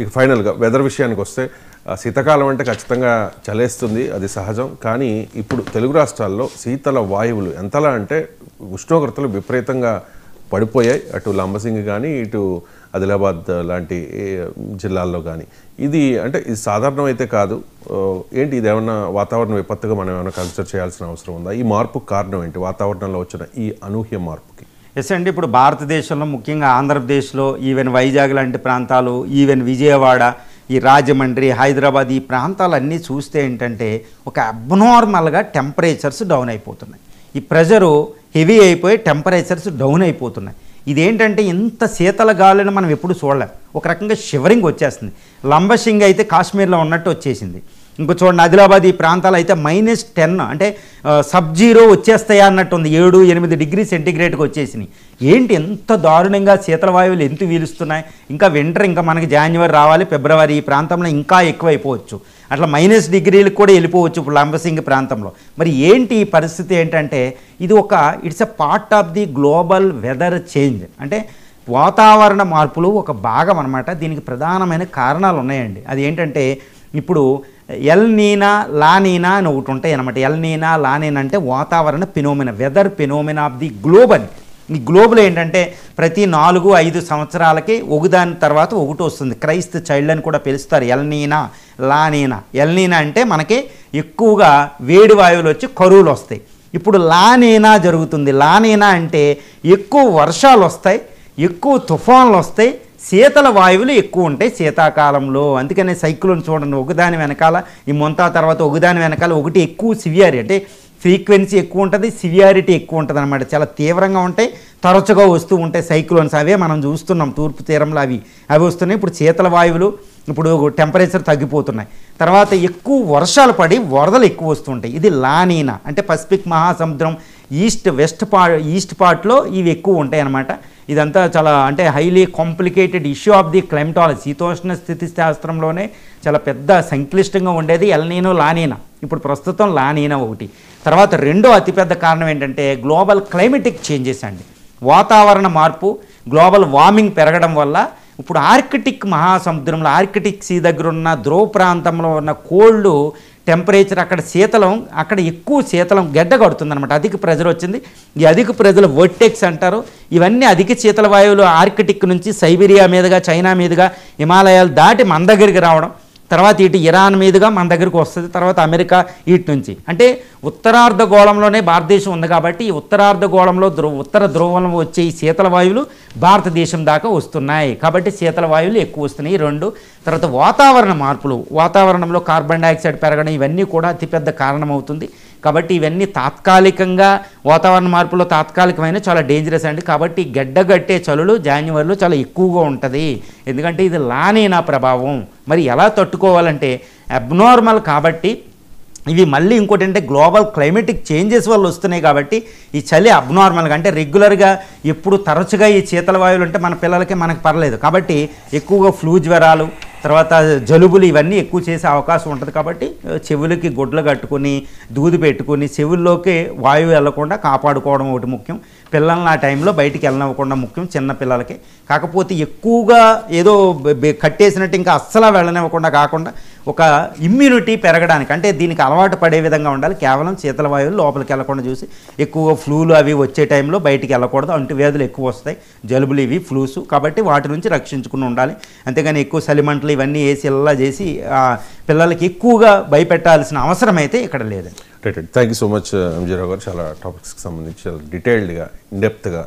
ఇక ఫైనల్గా వెదర్ విషయానికి వస్తే శీతాకాలం అంటే ఖచ్చితంగా చలేస్తుంది, అది సహజం. కానీ ఇప్పుడు తెలుగు రాష్ట్రాల్లో శీతల వాయువులు ఎంతలా అంటే ఉష్ణోగ్రతలు విపరీతంగా పడిపోయాయి. అటు లంబసింగి కానీ ఇటు ఆదిలాబాద్ లాంటి జిల్లాల్లో కానీ. ఇది అంటే ఇది సాధారణం అయితే కాదు. ఏంటి ఇది ఏమన్నా వాతావరణ విపత్తుగా మనం ఏమైనా కన్సిడర్ చేయాల్సిన అవసరం ఉందా? ఈ మార్పుకు కారణం ఏంటి? వాతావరణంలో వచ్చిన ఈ అనూహ్య మార్పుకి. ఎస్ అండి, ఇప్పుడు భారతదేశంలో ముఖ్యంగా ఆంధ్రప్రదేశ్లో ఈవెన్ వైజాగ్ లాంటి ప్రాంతాలు, ఈవెన్ విజయవాడ, ఈ రాజమండ్రి, హైదరాబాద్ ఈ ప్రాంతాలన్నీ చూస్తే ఏంటంటే ఒక అబ్నార్మల్గా టెంపరేచర్స్ డౌన్ అయిపోతున్నాయి. ఈ ప్రెజరు హెవీ అయిపోయి టెంపరేచర్స్ డౌన్ అయిపోతున్నాయి. ఇదేంటంటే ఇంత శీతల గాలిని మనం ఎప్పుడు చూడలేం. ఒక రకంగా షివరింగ్ వచ్చేస్తుంది. లంబసింగి అయితే కాశ్మీర్లో ఉన్నట్టు వచ్చేసింది. ఇంకో చూడండి ఆదిలాబాద్ ఈ ప్రాంతాలు అయితే -10 అంటే సబ్-0 వచ్చేస్తాయా అన్నట్టు ఉంది. 7-8 డిగ్రీ సెంటీగ్రేడ్కి వచ్చేసినాయి. ఏంటి ఎంత దారుణంగా శీతల వాయువులు ఎంత వీలుస్తున్నాయి. ఇంకా వింటర్, ఇంకా మనకి జాన్యువరి రావాలి, ఫిబ్రవరి ఈ ప్రాంతంలో ఇంకా ఎక్కువైపోవచ్చు. అట్లా -డిగ్రీలకు కూడా వెళ్ళిపోవచ్చు ఇప్పుడు లంబసింగి ప్రాంతంలో. మరి ఏంటి ఈ పరిస్థితి ఏంటంటే ఇది it's a part of the global weather change. అంటే వాతావరణ మార్పులు ఒక భాగం అనమాట. దీనికి ప్రధానమైన కారణాలు ఉన్నాయండి. అది ఏంటంటే ఇప్పుడు ఎల్ నీనా, లా నీనా అని ఒకటి ఉంటాయి అనమాట. ఎల్ నీనా, లా నీనా అంటే వాతావరణ phenomena, weather phenomena of the globe అని. ఈ గ్లోబ్లో ఏంటంటే ప్రతి 4-5 సంవత్సరాలకి ఒకదాని తర్వాత ఒకటి వస్తుంది. క్రైస్త్ చైల్డ్ అని కూడా పిలుస్తారు. ఎల్ నీనా, లా నీనా. ఎల్ నీనా అంటే మనకి ఎక్కువగా వేడి వాయువులు వచ్చి కరువులు వస్తాయి. ఇప్పుడు లా నీనా జరుగుతుంది. లా నీనా అంటే ఎక్కువ వర్షాలు వస్తాయి, ఎక్కువ తుఫాన్లు వస్తాయి, శీతల వాయువులు ఎక్కువ ఉంటాయి శీతాకాలంలో. అందుకనే సైక్లోన్ చూడండి, ఒకదాని వెనకాల ఈ మొంతా తర్వాత ఒకదాని వెనకాల ఒకటి ఎక్కువ సివియారిటీ, అంటే ఫ్రీక్వెన్సీ ఎక్కువ ఉంటుంది, సివియారిటీ ఎక్కువ ఉంటుంది అనమాట. చాలా తీవ్రంగా ఉంటాయి, తరచుగా వస్తూ ఉంటాయి సైక్లోన్స్. అవే మనం చూస్తున్నాం తూర్పు తీరంలో అవి వస్తున్నాయి. ఇప్పుడు శీతల వాయువులు, ఇప్పుడు టెంపరేచర్ తగ్గిపోతున్నాయి. తర్వాత ఎక్కువ వర్షాలు పడి వరదలు ఎక్కువ వస్తుంటాయి. ఇది లానీనా అంటే పసిఫిక్ మహాసముద్రం ఈస్ట్ పార్ట్లో ఇవి ఎక్కువ ఉంటాయి అన్నమాట. ఇదంతా చాలా అంటే highly complicated issue of the climatology. శీతోష్ణ స్థితి శాస్త్రంలోనే చాలా పెద్ద సంక్లిష్టంగా ఉండేది ఎల్ నీనో, లా నీనా. ఇప్పుడు ప్రస్తుతం లా నీనా ఒకటి. తర్వాత రెండో అతిపెద్ద కారణం ఏంటంటే గ్లోబల్ క్లైమేటిక్ చేంజెస్ అండి. వాతావరణ మార్పు, గ్లోబల్ వార్మింగ్ పెరగడం వల్ల ఇప్పుడు ఆర్కిటిక్ మహాసముద్రంలో, ఆర్కిటిక్ సీ దగ్గర ఉన్న ధ్రువ ప్రాంతంలో ఉన్న కోల్డ్ టెంపరేచర్, అక్కడ శీతలం, అక్కడ ఎక్కువ శీతలం గడ్డ కడుతుంది అనమాట. అధిక ప్రెజర్ వచ్చింది. ఈ అధిక ప్రెజర్ వర్టెక్స్ అంటారు. ఇవన్నీ అధిక శీతల వాయువులు ఆర్కిటిక్ నుంచి సైబీరియా మీదుగా, చైనా మీదుగా, హిమాలయాలు దాటి మన దగ్గరికి రావడం, తర్వాత ఇటు ఇరాన్ మీదుగా మన దగ్గరికి వస్తుంది, తర్వాత అమెరికా ఇటు నుంచి. అంటే ఉత్తరార్ధగోళంలోనే భారతదేశం ఉంది కాబట్టి ఈ ఉత్తరార్ధగోళంలో ఉత్తర ధ్రువంలో వచ్చే ఈ శీతల వాయువులు భారతదేశం దాకా వస్తున్నాయి. కాబట్టి శీతల వాయువులు ఎక్కువ వస్తున్నాయి. రెండు తర్వాత వాతావరణ మార్పులు, వాతావరణంలో కార్బన్ డైఆక్సైడ్ పెరగడం, ఇవన్నీ కూడా అతిపెద్ద కారణమవుతుంది. కాబట్టి ఇవన్నీ తాత్కాలికంగా, వాతావరణ మార్పులో తాత్కాలికమైన చాలా డేంజరస్ అండి. కాబట్టి గడ్డగట్టే చలులు జాన్యువరిలో చాలా ఎక్కువగా ఉంటుంది. ఎందుకంటే ఇది లా నీనా ప్రభావం. మరి ఎలా తట్టుకోవాలంటే అబ్నార్మల్ కాబట్టి ఇవి మళ్ళీ ఇంకోటి అంటే గ్లోబల్ క్లైమేటిక్ చేంజెస్ వల్ల వస్తున్నాయి. కాబట్టి ఈ చలి అబ్నార్మల్గా అంటే రెగ్యులర్గా ఎప్పుడు తరచుగా ఈ శీతల వాయువులు అంటే మన పిల్లలకి మనకు పర్లేదు. కాబట్టి ఎక్కువగా ఫ్లూ జ్వరాలు, తర్వాత జలుబులు ఇవన్నీ ఎక్కువ చేసే అవకాశం ఉంటుంది. కాబట్టి చెవులకి గుడ్లు కట్టుకొని, దూది పెట్టుకొని, చెవుల్లోకి వాయువు వెళ్లకుండా కాపాడుకోవడం ఒకటి ముఖ్యం. పిల్లల్ని ఆ టైంలో బయటికి వెళ్ళనివ్వకుండా ముఖ్యం చిన్న పిల్లలకి. కాకపోతే ఎక్కువగా ఏదో కట్టేసినట్టు ఇంకా అస్సలు వెళ్ళనివ్వకుండా కాకుండా ఒక ఇమ్యూనిటీ పెరగడానికి, అంటే దీనికి అలవాటు పడే విధంగా ఉండాలి. కేవలం శీతల వాయువులు లోపలికి వెళ్ళకుండా చూసి, ఎక్కువగా ఫ్లూలు అవి వచ్చే టైంలో బయటికి వెళ్ళకూడదు. అంటువ్యాధులు ఎక్కువ వస్తాయి, జలుబులు ఇవి ఫ్లూస్. కాబట్టి వాటి నుంచి రక్షించుకుని ఉండాలి. అంతేగాని ఎక్కువ చలిమంటలు ఇవన్నీ వేసి చేసి పిల్లలకి ఎక్కువగా భయపెట్టాల్సిన అవసరం అయితే ఇక్కడ లేదండి. Right. Thank you so much MG Rao garu. చాలా టాపిక్స్కి సంబంధించి చాలా డీటెయిల్డ్గా, ఇన్డెప్త్గా